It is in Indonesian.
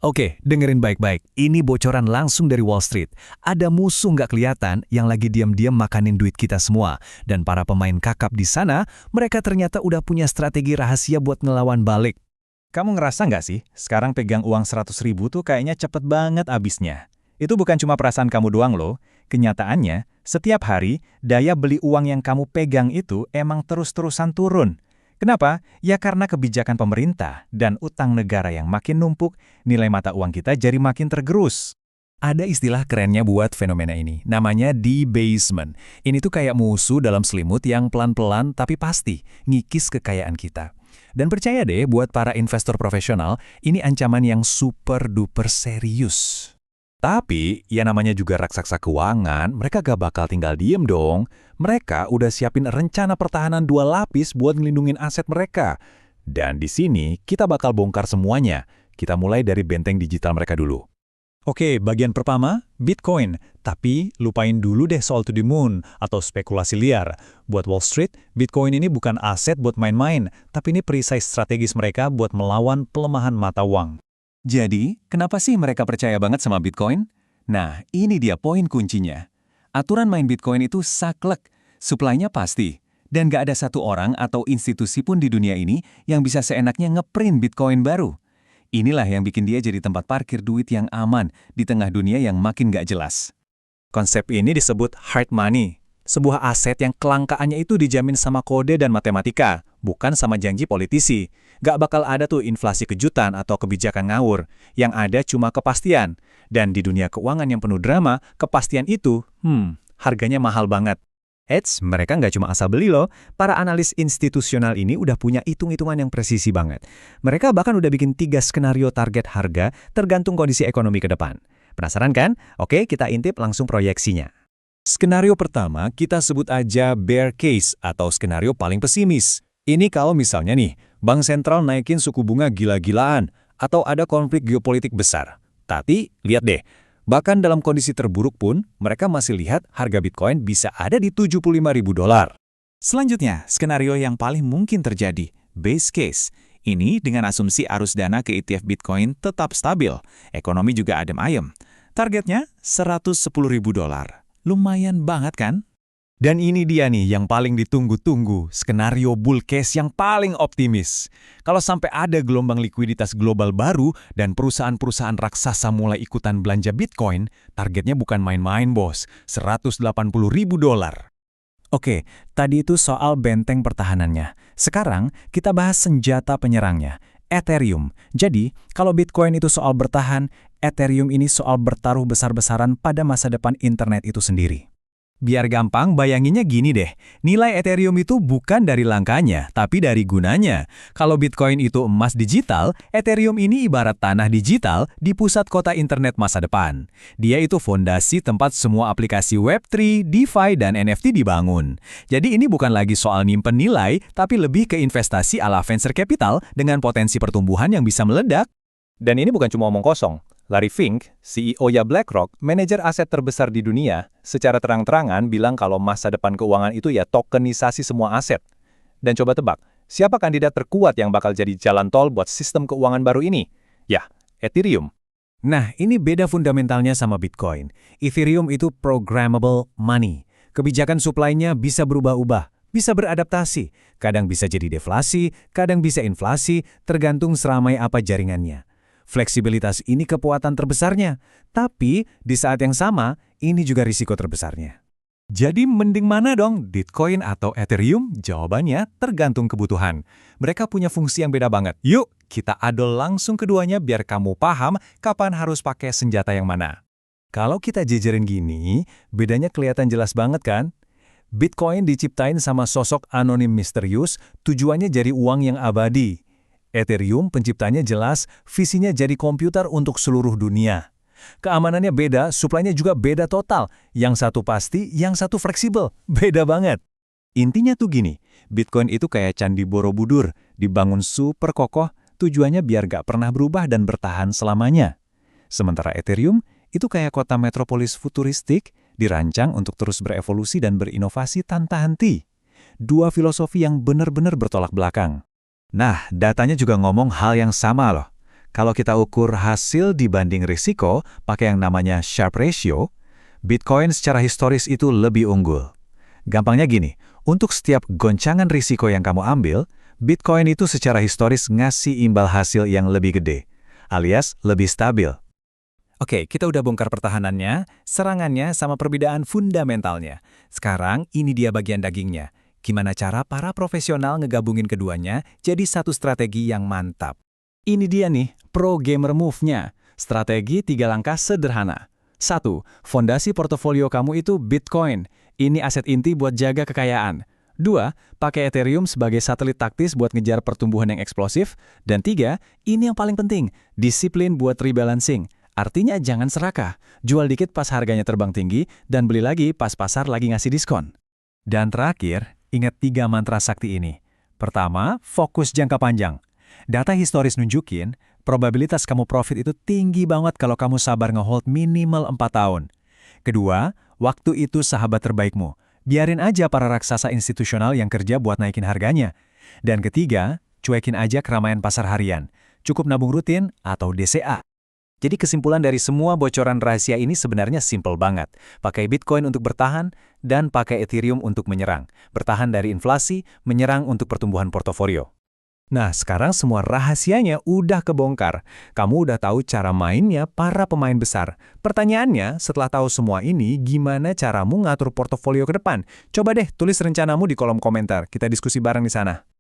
Oke, dengerin baik-baik. Ini bocoran langsung dari Wall Street. Ada musuh nggak kelihatan yang lagi diam-diam makanin duit kita semua. Dan para pemain kakap di sana, mereka ternyata udah punya strategi rahasia buat ngelawan balik. Kamu ngerasa nggak sih, sekarang pegang uang 100.000 tuh kayaknya cepet banget abisnya. Itu bukan cuma perasaan kamu doang loh. Kenyataannya, setiap hari, daya beli uang yang kamu pegang itu emang terus-terusan turun. Kenapa? Ya karena kebijakan pemerintah dan utang negara yang makin numpuk, nilai mata uang kita jadi makin tergerus. Ada istilah kerennya buat fenomena ini, namanya debasement. Ini tuh kayak musuh dalam selimut yang pelan-pelan tapi pasti ngikis kekayaan kita. Dan percaya deh, buat para investor profesional, ini ancaman yang super-duper serius. Tapi, ya namanya juga raksasa keuangan, mereka gak bakal tinggal diem dong. Mereka udah siapin rencana pertahanan 2 lapis buat ngelindungin aset mereka. Dan di sini, kita bakal bongkar semuanya. Kita mulai dari benteng digital mereka dulu. Oke, bagian pertama, Bitcoin. Tapi lupain dulu deh soal to the moon atau spekulasi liar. Buat Wall Street, Bitcoin ini bukan aset buat main-main, tapi ini perisai strategis mereka buat melawan pelemahan mata uang. Jadi, kenapa sih mereka percaya banget sama Bitcoin? Nah, ini dia poin kuncinya. Aturan main Bitcoin itu saklek, supply-nya pasti. Dan gak ada satu orang atau institusi pun di dunia ini yang bisa seenaknya ngeprint Bitcoin baru. Inilah yang bikin dia jadi tempat parkir duit yang aman di tengah dunia yang makin gak jelas. Konsep ini disebut hard money. Sebuah aset yang kelangkaannya itu dijamin sama kode dan matematika, bukan sama janji politisi. Gak bakal ada tuh inflasi kejutan atau kebijakan ngawur. Yang ada cuma kepastian. Dan di dunia keuangan yang penuh drama, kepastian itu, harganya mahal banget. Eits, mereka nggak cuma asal beli loh. Para analis institusional ini udah punya hitung-hitungan yang presisi banget. Mereka bahkan udah bikin 3 skenario target harga tergantung kondisi ekonomi ke depan. Penasaran kan? Oke, kita intip langsung proyeksinya. Skenario pertama kita sebut aja bear case atau skenario paling pesimis. Ini kalau misalnya nih, bank sentral naikin suku bunga gila-gilaan atau ada konflik geopolitik besar. Tapi, lihat deh, bahkan dalam kondisi terburuk pun, mereka masih lihat harga Bitcoin bisa ada di $75.000. Selanjutnya, skenario yang paling mungkin terjadi, base case. Ini dengan asumsi arus dana ke ETF Bitcoin tetap stabil, ekonomi juga adem ayem. Targetnya $110.000. Lumayan banget kan? Dan ini dia nih yang paling ditunggu-tunggu, skenario bull case yang paling optimis. Kalau sampai ada gelombang likuiditas global baru dan perusahaan-perusahaan raksasa mulai ikutan belanja Bitcoin, targetnya bukan main-main bos, $180.000. Oke, tadi itu soal benteng pertahanannya. Sekarang kita bahas senjata penyerangnya, Ethereum. Jadi, kalau Bitcoin itu soal bertahan, Ethereum ini soal bertaruh besar-besaran pada masa depan internet itu sendiri. Biar gampang, bayanginnya gini deh. Nilai Ethereum itu bukan dari langkahnya, tapi dari gunanya. Kalau Bitcoin itu emas digital, Ethereum ini ibarat tanah digital di pusat kota internet masa depan. Dia itu fondasi tempat semua aplikasi Web3, DeFi, dan NFT dibangun. Jadi ini bukan lagi soal nyimpen nilai, tapi lebih ke investasi ala venture capital dengan potensi pertumbuhan yang bisa meledak. Dan ini bukan cuma omong kosong. Larry Fink, CEO-nya BlackRock, manajer aset terbesar di dunia, secara terang-terangan bilang kalau masa depan keuangan itu ya tokenisasi semua aset. Dan coba tebak, siapa kandidat terkuat yang bakal jadi jalan tol buat sistem keuangan baru ini? Ya, Ethereum. Nah, ini beda fundamentalnya sama Bitcoin. Ethereum itu programmable money. Kebijakan supply-nya bisa berubah-ubah, bisa beradaptasi. Kadang bisa jadi deflasi, kadang bisa inflasi, tergantung seramai apa jaringannya. Fleksibilitas ini kekuatan terbesarnya, tapi di saat yang sama, ini juga risiko terbesarnya. Jadi mending mana dong, Bitcoin atau Ethereum? Jawabannya tergantung kebutuhan. Mereka punya fungsi yang beda banget. Yuk, kita adol langsung keduanya biar kamu paham kapan harus pakai senjata yang mana. Kalau kita jejerin gini, bedanya kelihatan jelas banget kan? Bitcoin diciptain sama sosok anonim misterius, tujuannya jadi uang yang abadi. Ethereum penciptanya jelas, visinya jadi komputer untuk seluruh dunia. Keamanannya beda, supply-nya juga beda total. Yang satu pasti, yang satu fleksibel. Beda banget. Intinya tuh gini, Bitcoin itu kayak candi Borobudur, dibangun super kokoh, tujuannya biar gak pernah berubah dan bertahan selamanya. Sementara Ethereum itu kayak kota metropolis futuristik, dirancang untuk terus berevolusi dan berinovasi tanpa henti. Dua filosofi yang benar-benar bertolak belakang. Nah, datanya juga ngomong hal yang sama loh. Kalau kita ukur hasil dibanding risiko pakai yang namanya Sharpe Ratio, Bitcoin secara historis itu lebih unggul. Gampangnya gini, untuk setiap goncangan risiko yang kamu ambil, Bitcoin itu secara historis ngasih imbal hasil yang lebih gede, alias lebih stabil. Oke, kita udah bongkar pertahanannya, serangannya, sama perbedaan fundamentalnya. Sekarang ini dia bagian dagingnya. Gimana cara para profesional ngegabungin keduanya jadi satu strategi yang mantap. Ini dia nih, pro gamer move-nya. Strategi 3 langkah sederhana. 1. Fondasi portofolio kamu itu Bitcoin. Ini aset inti buat jaga kekayaan. 2. Pakai Ethereum sebagai satelit taktis buat ngejar pertumbuhan yang eksplosif. Dan 3. Ini yang paling penting, disiplin buat rebalancing. Artinya jangan serakah, jual dikit pas harganya terbang tinggi, dan beli lagi pas pasar lagi ngasih diskon. Dan terakhir, ingat 3 mantra sakti ini. Pertama, fokus jangka panjang. Data historis nunjukin, probabilitas kamu profit itu tinggi banget kalau kamu sabar ngehold minimal 4 tahun. Kedua, waktu itu sahabat terbaikmu. Biarin aja para raksasa institusional yang kerja buat naikin harganya. Dan ketiga, cuekin aja keramaian pasar harian. Cukup nabung rutin atau DCA. Jadi kesimpulan dari semua bocoran rahasia ini sebenarnya simpel banget. Pakai Bitcoin untuk bertahan, dan pakai Ethereum untuk menyerang. Bertahan dari inflasi, menyerang untuk pertumbuhan portofolio. Nah, sekarang semua rahasianya udah kebongkar. Kamu udah tahu cara mainnya para pemain besar. Pertanyaannya, setelah tahu semua ini, gimana caramu ngatur portofolio ke depan? Coba deh tulis rencanamu di kolom komentar. Kita diskusi bareng di sana.